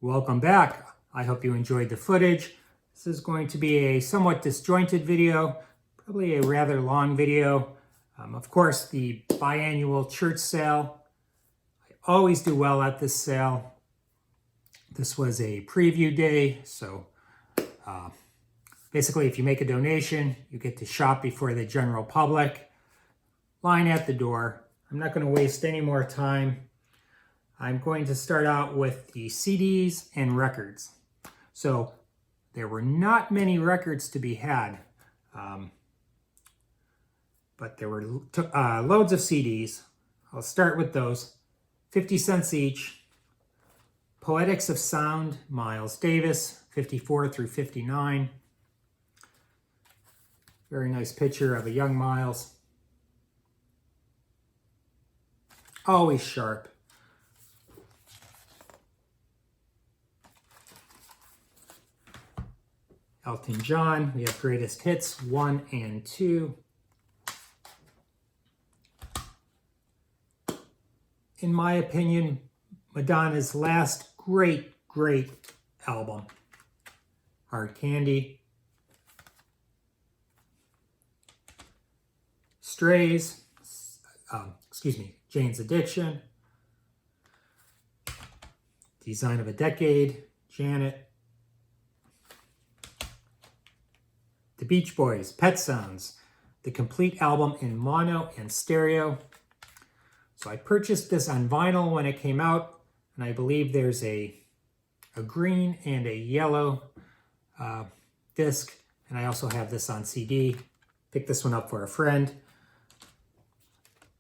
Welcome back. I hope you enjoyed the footage. This is going to be a somewhat disjointed video, probably a rather long video. Of course, the biannual church sale. I always do well at this sale. This was a preview day, so basically if you make a donation, you get to shop before the general public. Line at the door. I'm not going to waste any more time. I'm going to start out with the CDs and records. So there were not many records to be had, but there were loads of CDs. I'll start with those. 50 cents each. Poetics of Sound, Miles Davis, 54 through 59. Very nice picture of a young Miles. Always sharp. Elton John, we have Greatest Hits 1 and 2. In my opinion, Madonna's last great album, Hard Candy. Strays, Jane's Addiction. Design of a Decade, Janet. The Beach Boys, Pet Sounds, the complete album in mono and stereo. So I purchased this on vinyl when it came out, and I believe there's a green and a yellow disc, and I also have this on CD. Picked this one up for a friend.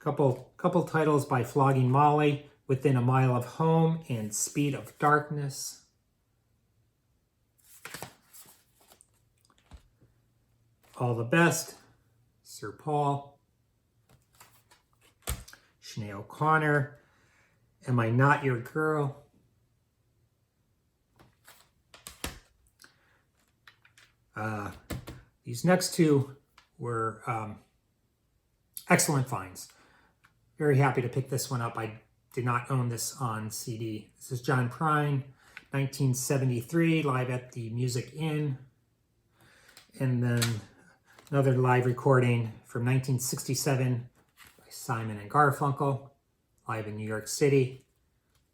Couple titles by Flogging Molly, Within a Mile of Home and Speed of Darkness. All the Best, Sir Paul. Sinead O'Connor, Am I Not Your Girl? These next two were excellent finds. Very happy to pick this one up. I did not own this on CD. This is John Prine, 1973, live at the Music Inn. And then another live recording from 1967 by Simon and Garfunkel, live in New York City.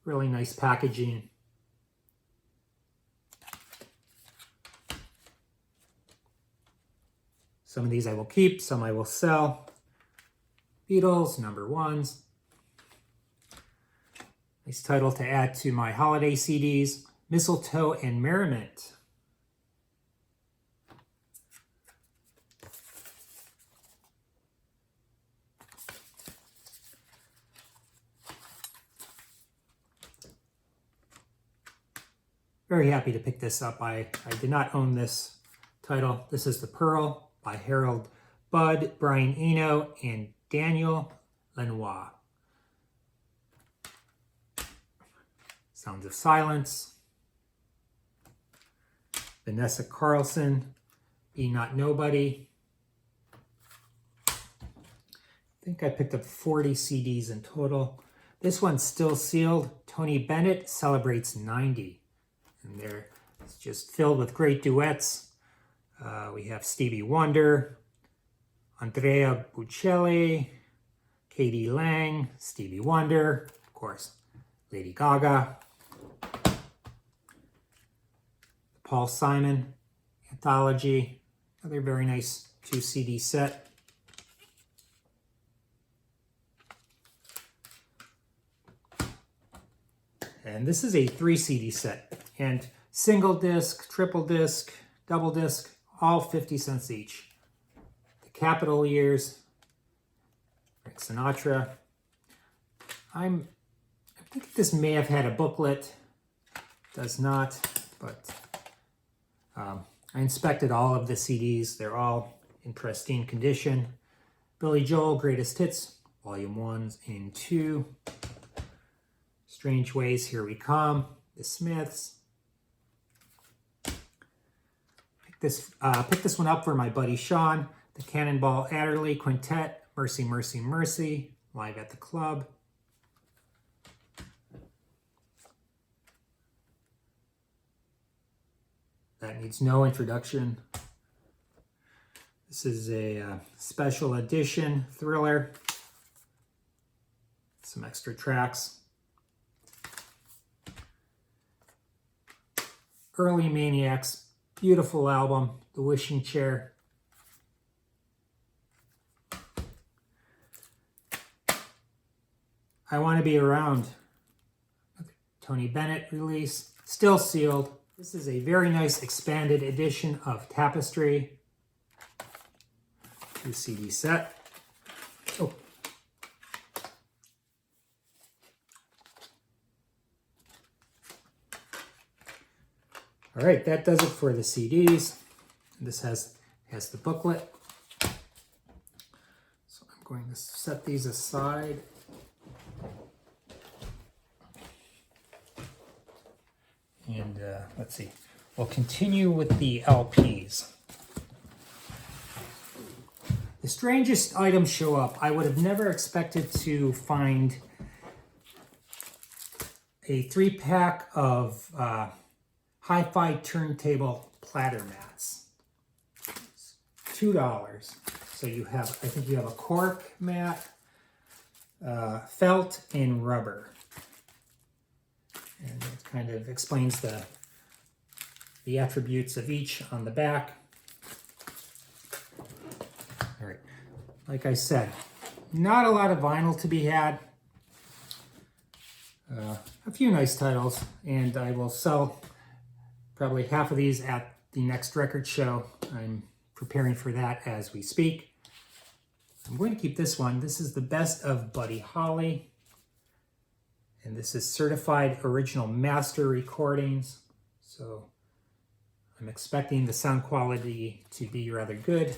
Really nice packaging. Some of these I will keep, some I will sell. Beatles, number ones. Nice title to add to my holiday CDs, Mistletoe and Merriment. Very happy to pick this up. I did not own this title. This is The Pearl by Harold Budd, Brian Eno, and Daniel Lanois. Sounds of Silence. Vanessa Carlson, Be Not Nobody. I think I picked up 40 CDs in total. This one's still sealed. Tony Bennett Celebrates 90. And there, it's just filled with great duets. We have Stevie Wonder, Andrea Bocelli, Katie Lang, Stevie Wonder, of course, Lady Gaga, Paul Simon Anthology, another very nice 2 CD set. And this is a 3 CD set. And single disc, triple disc, double disc, all 50 cents each. The Capitol Years, Frank Sinatra. I think this may have had a booklet. Does not, but I inspected all of the CDs. They're all in pristine condition. Billy Joel, Greatest Hits, Volume 1 and 2. Strange Ways, Here We Come, The Smiths. Picked this one up for my buddy Sean, the Cannonball Adderley Quintet, Mercy, Mercy, Mercy, live at the club. That needs no introduction. This is a special edition Thriller. Some extra tracks. Early Maniacs, beautiful album, The Wishing Chair. I Want to Be Around, Tony Bennett release, still sealed. This is a very nice expanded edition of Tapestry. 2 CD set. Oh. All right, that does it for the CDs. This has the booklet. So I'm going to set these aside. And let's see, we'll continue with the LPs. The strangest items show up. I would have never expected to find a 3-pack of hi-fi turntable platter mats. It's $2. So you have, I think you have a cork mat, felt, and rubber. And it kind of explains the attributes of each on the back. All right, like I said, not a lot of vinyl to be had. A few nice titles, and I will sell probably half of these at the next record show. I'm preparing for that as we speak. I'm going to keep this one. This is the Best of Buddy Holly. And this is certified original master recordings. So I'm expecting the sound quality to be rather good.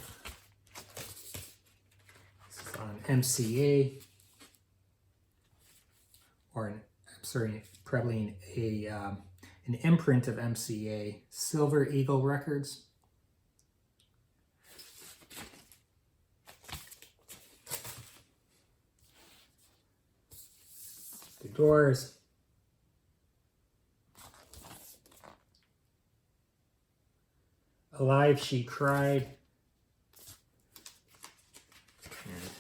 This is on MCA, or I'm sorry, probably an imprint of MCA, Silver Eagle Records. The Doors. Alive She Cried. And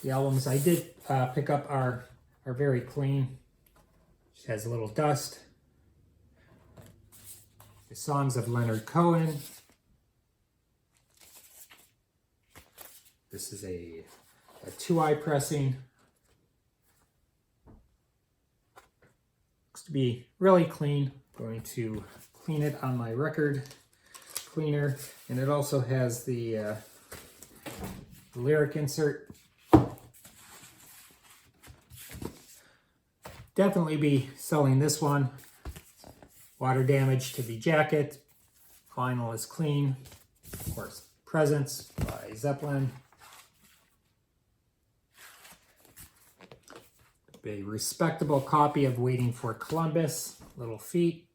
the albums I did pick up are very clean. Just has a little dust. The songs of Leonard Cohen. This is a 2-eye pressing. Looks to be really clean. I'm going to clean it on my record cleaner. And it also has the lyric insert. Definitely be selling this one. Water damage to the jacket. Vinyl is clean. Of course, Presents by Zeppelin. A respectable copy of Waiting for Columbus, Little Feat.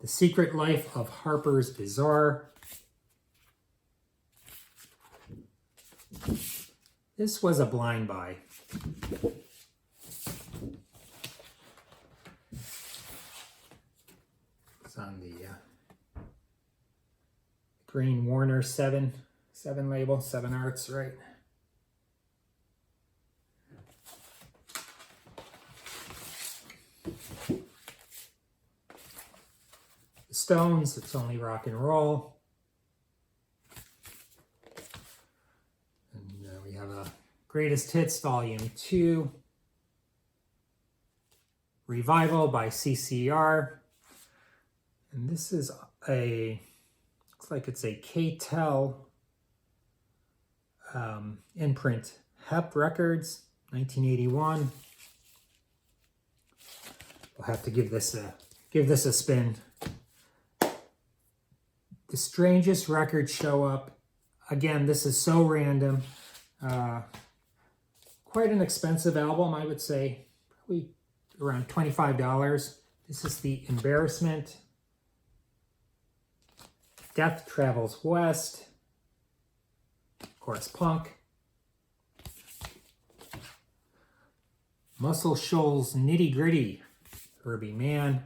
The Secret Life of Harper's Bazaar. This was a blind buy. It's on the green Warner 7 label, 7 Arts, right? The Stones, It's Only Rock and Roll. And we have a Greatest Hits Volume 2. Revival by CCR. And this is looks like it's a K-Tel imprint. Hep Records, 1981. We'll have to give this a spin. The strangest records show up. Again, this is so random. Quite an expensive album, I would say. Probably around $25. This is The Embarrassment. Death Travels West. Of course, Punk. Muscle Shoals Nitty Gritty, Herbie Mann.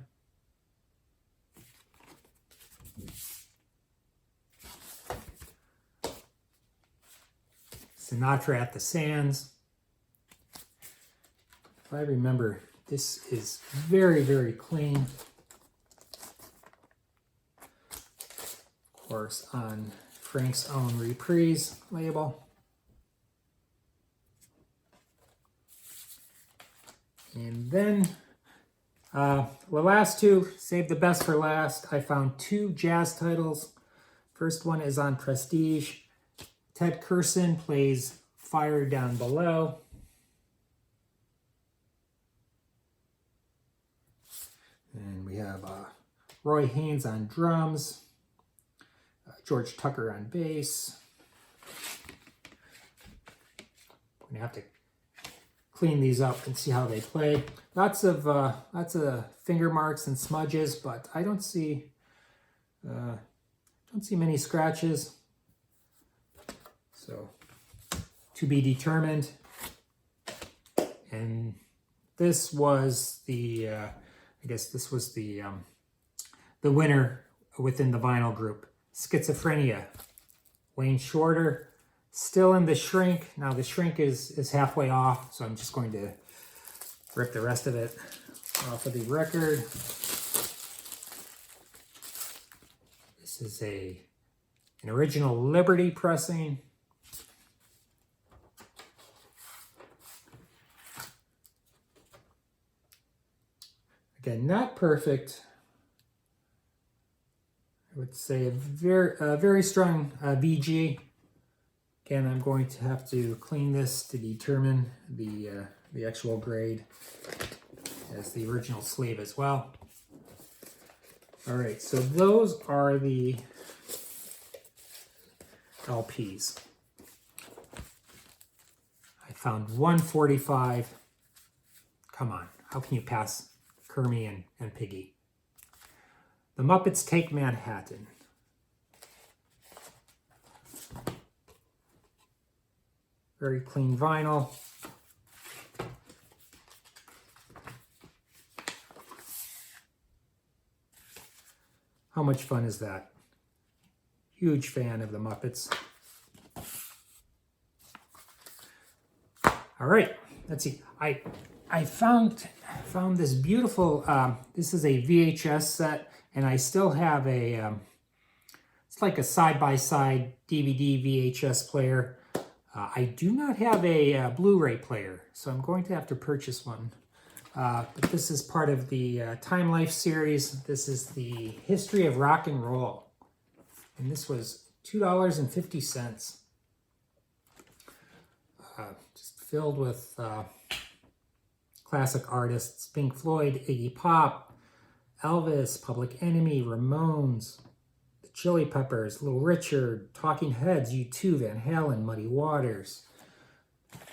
Sinatra at the Sands. If I remember, this is very, very clean. Of course, on Frank's own Reprise label. And then the last two, save the best for last. I found two jazz titles. First one is on Prestige. Ted Curson plays Fire Down Below. And we have Roy Haynes on drums. George Tucker on bass. I'm going to have to clean these up and see how they play. Lots of finger marks and smudges, but I don't see many scratches. So to be determined. And this was the I guess this was the winner within the vinyl group. Schizophrenia. Wayne Shorter. Still in the shrink. Now the shrink is halfway off, so I'm just going to rip the rest of it off of the record. This is an original Liberty pressing. Again, not perfect. I would say a very strong VG. Again, I'm going to have to clean this to determine the actual grade as the original sleeve as well. All right, so those are the LPs. I found 145. Come on, how can you pass Kermie and Piggy? The Muppets Take Manhattan. Very clean vinyl. How much fun is that? Huge fan of the Muppets. All right, let's see. I found this beautiful, this is a VHS set, and I still have it's like a side-by-side DVD VHS player. I do not have a Blu-ray player, so I'm going to have to purchase one. But this is part of the Time Life series. This is the History of Rock and Roll. And this was $2.50. Just filled with classic artists. Pink Floyd, Iggy Pop, Elvis, Public Enemy, Ramones, the Chili Peppers, Little Richard, Talking Heads, U2, Van Halen, Muddy Waters.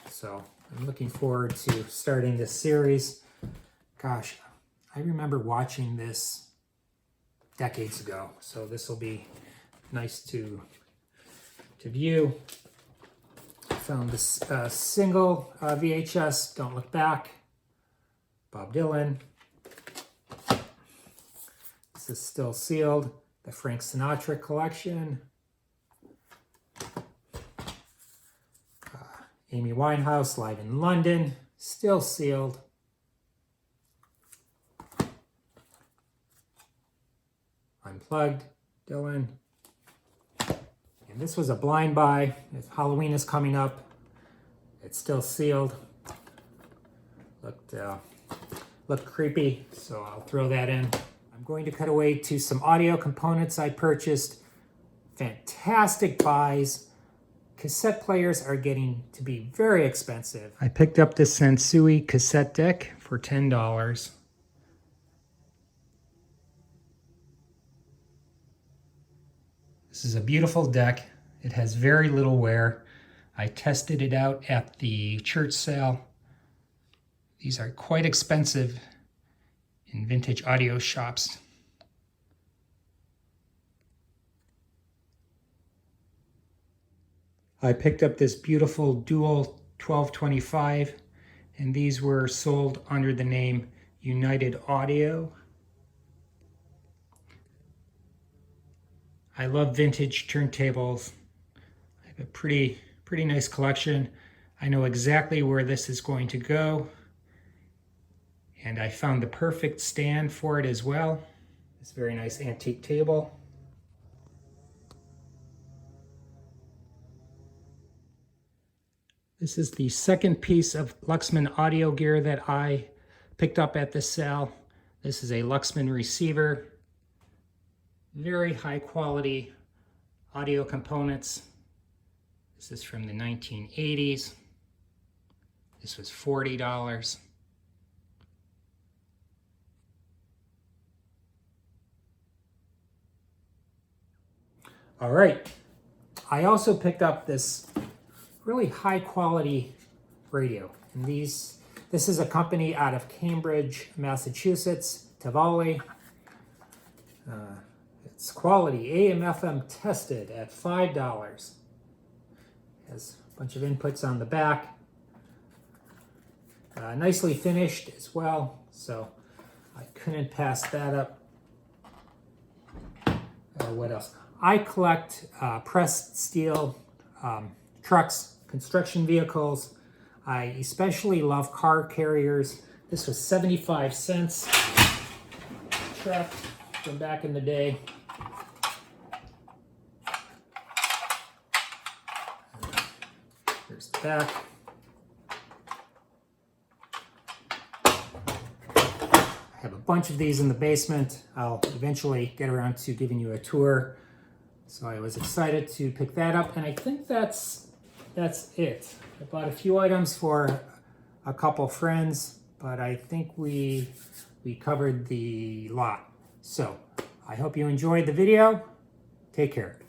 So I'm looking forward to starting this series. Gosh, I remember watching this decades ago, so this will be nice to view. I found this single VHS, Don't Look Back, Bob Dylan. This is still sealed. The Frank Sinatra collection. Amy Winehouse, Live in London, still sealed. Unplugged, Dylan. And this was a blind buy. If Halloween is coming up, it's still sealed. Looked creepy, so I'll throw that in. I'm going to cut away to some audio components I purchased. Fantastic buys. Cassette players are getting to be very expensive. I picked up this Sansui cassette deck for $10. This is a beautiful deck. It has very little wear. I tested it out at the church sale. These are quite expensive in vintage audio shops. I picked up this beautiful dual 1225. And these were sold under the name United Audio. I love vintage turntables. I have a pretty nice collection. I know exactly where this is going to go. And I found the perfect stand for it as well. This very nice antique table. This is the second piece of Luxman audio gear that I picked up at this sale. This is a Luxman receiver. Very high quality audio components. This is from the 1980s. This was $40. All right, I also picked up this really high quality radio. And this is a company out of Cambridge, Massachusetts, Tavale. It's quality, AM, FM tested at $5. Has a bunch of inputs on the back. Nicely finished as well, so I couldn't pass that up. What else? I collect pressed steel trucks, construction vehicles. I especially love car carriers. This was 75 cents truck from back in the day. Here's the back. I have a bunch of these in the basement. I'll eventually get around to giving you a tour. So I was excited to pick that up, and I think that's it. I bought a few items for a couple friends, but I think we covered the lot. So I hope you enjoyed the video. Take care.